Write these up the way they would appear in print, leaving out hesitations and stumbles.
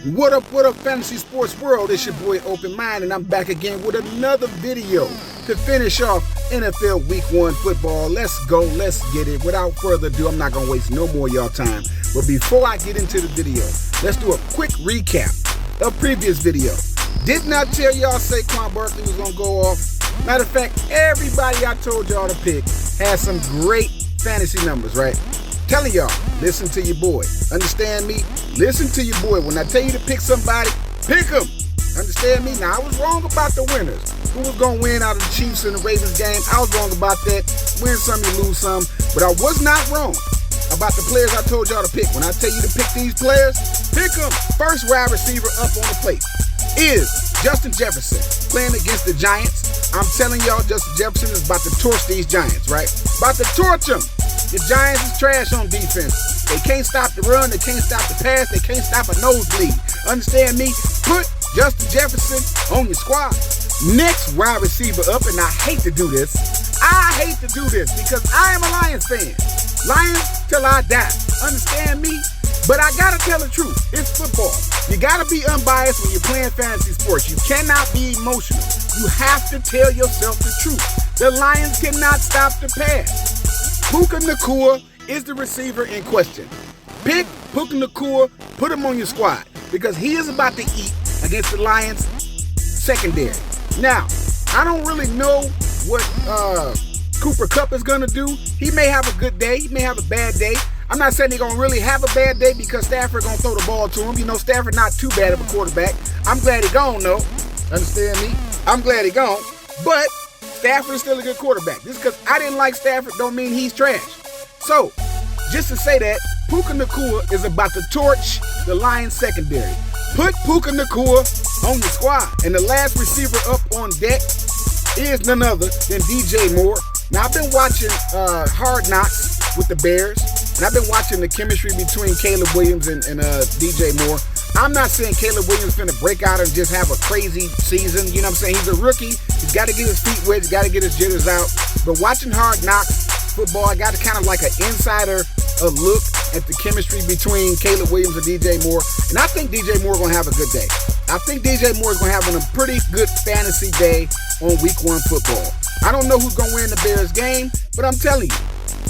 What up, fantasy sports world? It's your boy Open Mind, and I'm back again with another video to finish off NFL Week 1 football. Let's go, let's get it. Without further ado, I'm not going to waste no more of y'all time. But before I get into the video, let's do a quick recap of previous video. Did not tell y'all Saquon Barkley was going to go off. Matter of fact, everybody I told y'all to pick had some great fantasy numbers, right? Telling y'all, listen to your boy. Understand me? Listen to your boy. When I tell you to pick somebody, pick them. Understand me? Now, I was wrong about the winners. Who was going to win out of the Chiefs and the Ravens game? I was wrong about that. Win some, you lose some. But I was not wrong about the players I told y'all to pick. When I tell you to pick these players, pick them. First wide receiver up on the plate is Justin Jefferson playing against the Giants. I'm telling y'all, Justin Jefferson is about to torch these Giants, right? About to torch them. The Giants is trash on defense. They can't stop the run. They can't stop the pass. They can't stop a nosebleed. Understand me? Put Justin Jefferson on your squad. Next wide receiver up, and I hate to do this. I hate to do this because I am a Lions fan. Lions till I die. Understand me? But I gotta tell the truth. It's football. You gotta be unbiased when you're playing fantasy sports. You cannot be emotional. You have to tell yourself the truth. The Lions cannot stop the pass. Puka Nacua is the receiver in question. Pick Puka Nacua, put him on your squad because he is about to eat against the Lions secondary. Now, I don't really know what Cooper Kupp is going to do. He may have a good day. He may have a bad day. I'm not saying he's going to really have a bad day because Stafford going to throw the ball to him. You know, Stafford not too bad of a quarterback. I'm glad he gone, though. Understand me? I'm glad he gone. But Stafford is still a good quarterback. Just because I didn't like Stafford don't mean he's trash. So, just to say that, Puka Nacua is about to torch the Lions secondary. Put Puka Nacua on your squad. And the last receiver up on deck is none other than DJ Moore. Now, I've been watching Hard Knocks with the Bears. And I've been watching the chemistry between Caleb Williams and DJ Moore. I'm not saying Caleb Williams is going to break out and just have a crazy season. You know what I'm saying? He's a rookie. He's got to get his feet wet. He's got to get his jitters out. But watching Hard Knocks football, I got kind of like an insider look at the chemistry between Caleb Williams and DJ Moore. And I think DJ Moore is going to have a good day. I think DJ Moore is going to have a pretty good fantasy day on Week 1 football. I don't know who's going to win the Bears game, but I'm telling you,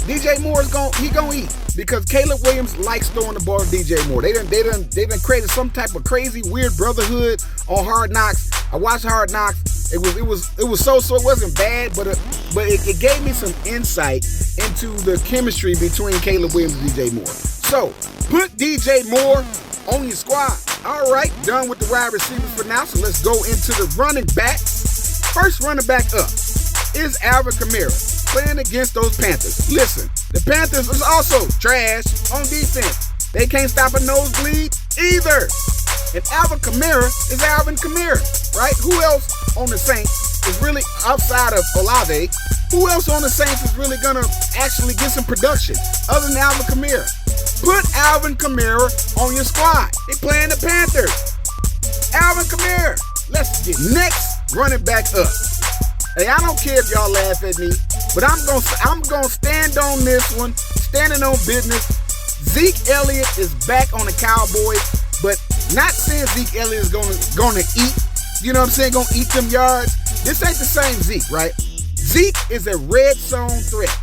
DJ Moore is going to eat because Caleb Williams likes throwing the ball to DJ Moore. They done created some type of crazy weird brotherhood on Hard Knocks. I watched Hard Knocks. It was so it wasn't bad, but it gave me some insight into the chemistry between Caleb Williams and DJ Moore. So put DJ Moore on your squad. All right, done with the wide receivers for now. So let's go into the running backs. First running back up is Alvin Kamara playing against those Panthers. Listen, the Panthers is also trash on defense. They can't stop a nosebleed either. And Alvin Kamara is Alvin Kamara, right? Who else on the Saints is really outside of Olave? Who else on the Saints is really gonna actually get some production other than Alvin Kamara? Put Alvin Kamara on your squad. They playing the Panthers. Alvin Kamara. Let's get next running back up. Hey, I don't care if y'all laugh at me, but I'm gonna stand on this one, standing on business. Zeke Elliott is back on the Cowboys, but not saying Zeke Elliott is gonna eat. You know what I'm saying? Gonna eat them yards. This ain't the same Zeke, right? Zeke is a red zone threat.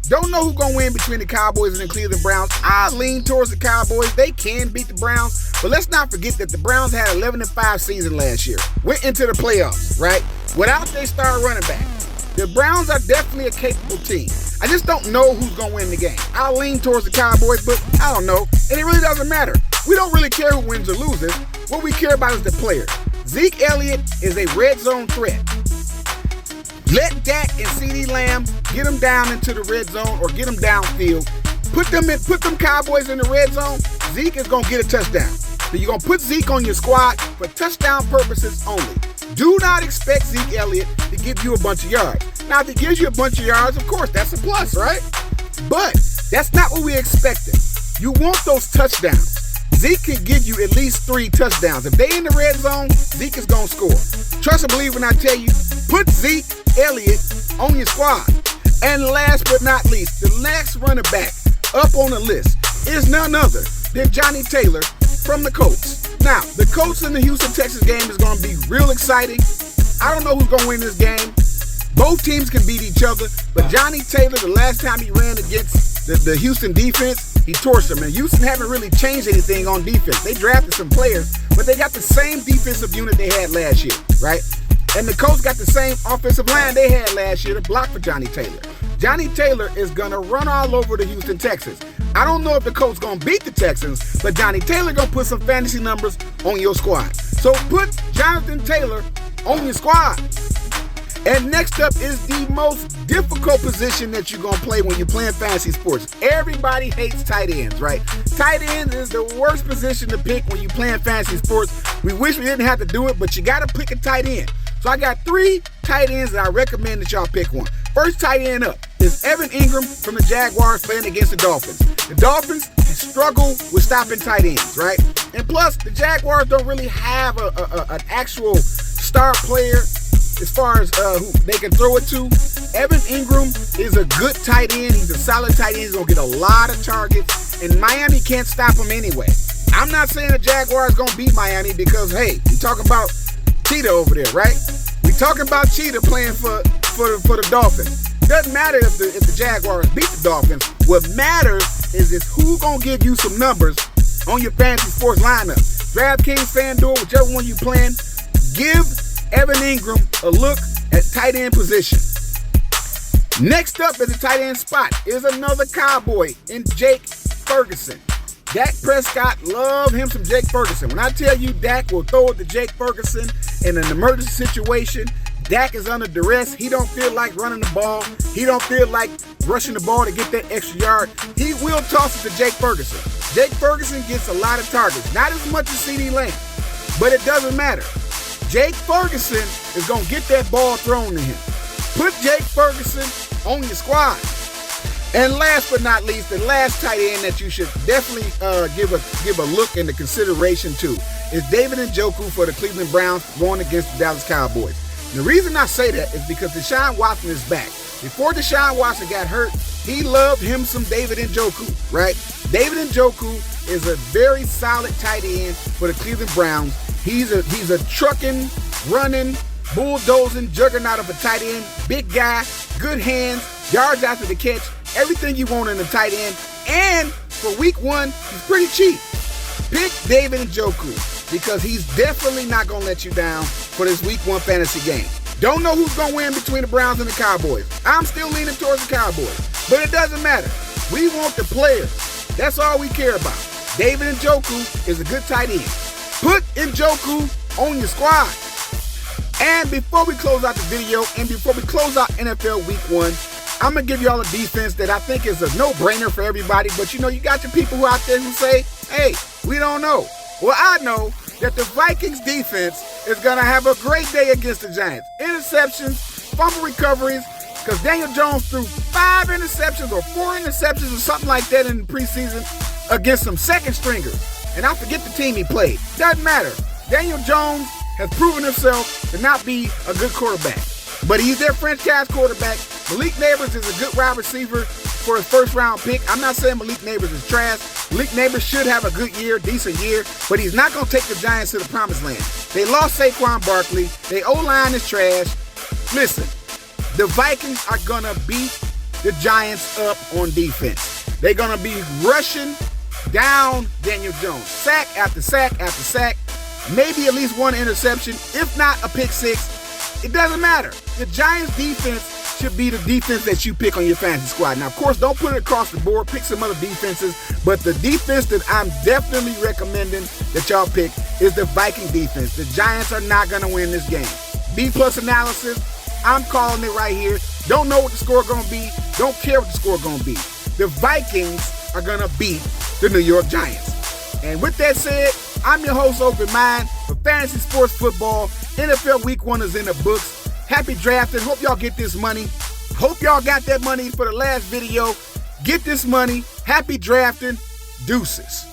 Don't know who's gonna win between the Cowboys and the Cleveland Browns. I lean towards the Cowboys. They can beat the Browns, but let's not forget that the Browns had 11-5 season last year. Went into the playoffs, right? Without their star running back. The Browns are definitely a capable team. I just don't know who's going to win the game. I'll lean towards the Cowboys, but I don't know. And it really doesn't matter. We don't really care who wins or loses. What we care about is the player. Zeke Elliott is a red zone threat. Let Dak and CeeDee Lamb get them down into the red zone or get them downfield. Put them Cowboys in the red zone. Zeke is going to get a touchdown. So you're going to put Zeke on your squad for touchdown purposes only. Do not expect Zeke Elliott to give you a bunch of yards. Now, if he gives you a bunch of yards, of course, that's a plus, right? But that's not what we expected. You want those touchdowns. Zeke can give you at least 3 touchdowns. If they in the red zone, Zeke is going to score. Trust and believe when I tell you, put Zeke Elliott on your squad. And last but not least, the next running back up on the list is none other than Johnny Taylor from the Colts. Now, the Colts and the Houston Texans game is going to be real exciting. I don't know who's going to win this game. Both teams can beat each other, but Johnny Taylor, the last time he ran against the Houston defense, he torched them. And Houston haven't really changed anything on defense. They drafted some players, but they got the same defensive unit they had last year, right? And the Colts got the same offensive line they had last year to block for Johnny Taylor. Johnny Taylor is going to run all over the Houston Texans. I don't know if the Colts going to beat the Texans, but Johnny Taylor going to put some fantasy numbers on your squad. So put Jonathan Taylor on your squad. And next up is the most difficult position that you're going to play when you're playing fantasy sports. Everybody hates tight ends, right? Tight end is the worst position to pick when you're playing fantasy sports. We wish we didn't have to do it, but you got to pick a tight end. So I got 3 tight ends that I recommend that y'all pick one. First tight end up is Evan Ingram from the Jaguars playing against the Dolphins. The Dolphins struggle with stopping tight ends, right? And plus, the Jaguars don't really have an actual star player as far as who they can throw it to. Evan Ingram is a good tight end. He's a solid tight end. He's going to get a lot of targets, and Miami can't stop him anyway. I'm not saying the Jaguars going to beat Miami because, hey, we talking about Cheetah over there, right? We talking about Cheetah playing for the Dolphins. Doesn't matter if the Jaguars beat the Dolphins. What matters is who going to give you some numbers on your fantasy sports lineup. Draftkings, Fanduel, whichever one you playing, give Evan Ingram a look at tight end position. Next up at the tight end spot is another Cowboy in Jake Ferguson. Dak Prescott, love him some Jake Ferguson. When I tell you Dak will throw it to Jake Ferguson in an emergency situation, Dak is under duress. He don't feel like running the ball. He don't feel like rushing the ball to get that extra yard. He will toss it to Jake Ferguson. Jake Ferguson gets a lot of targets. Not as much as CD Lamb, but it doesn't matter. Jake Ferguson is going to get that ball thrown to him. Put Jake Ferguson on your squad. And last but not least, the last tight end that you should definitely give a look into consideration to is David Njoku for the Cleveland Browns going against the Dallas Cowboys. The reason I say that is because Deshaun Watson is back. Before Deshaun Watson got hurt, he loved him some David Njoku, right? David Njoku is a very solid tight end for the Cleveland Browns. He's a trucking, running, bulldozing juggernaut of a tight end. Big guy, good hands, yards after the catch, everything you want in a tight end. And for week 1, he's pretty cheap. Pick David Njoku because he's definitely not going to let you down for this week 1 fantasy game. Don't know who's going to win between the Browns and the Cowboys. I'm still leaning towards the Cowboys, but it doesn't matter. We want the players. That's all we care about. David Njoku is a good tight end. Put Njoku on your squad. And before we close out the video and before we close out NFL Week 1, I'm going to give y'all a defense that I think is a no-brainer for everybody. But, you got your people who out there who say, hey, we don't know. Well, I know that the Vikings defense is going to have a great day against the Giants. Interceptions, fumble recoveries, because Daniel Jones threw 5 interceptions or 4 interceptions or something like that in the preseason against some second stringers. And I forget the team he played. Doesn't matter. Daniel Jones has proven himself to not be a good quarterback. But he's their franchise quarterback. Malik Neighbors is a good wide receiver for his first-round pick. I'm not saying Malik Neighbors is trash. Malik Neighbors should have a good year, decent year, but he's not going to take the Giants to the promised land. They lost Saquon Barkley. Their O-line is trash. Listen, the Vikings are going to beat the Giants up on defense. They're going to be rushing down Daniel Jones. Sack after sack after sack. Maybe at least 1 interception, if not a pick 6. It doesn't matter. The Giants defense should be the defense that you pick on your fantasy squad. Now, of course, don't put it across the board. Pick some other defenses. But the defense that I'm definitely recommending that y'all pick is the Viking defense. The Giants are not going to win this game. B+ analysis. I'm calling it right here. Don't know what the score going to be. Don't care what the score going to be. The Vikings are going to beat the New York Giants. And with that said, I'm your host, Open Mind, for Fantasy Sports Football. NFL Week 1 is in the books. Happy drafting. Hope y'all get this money. Hope y'all got that money for the last video. Get this money. Happy drafting. Deuces.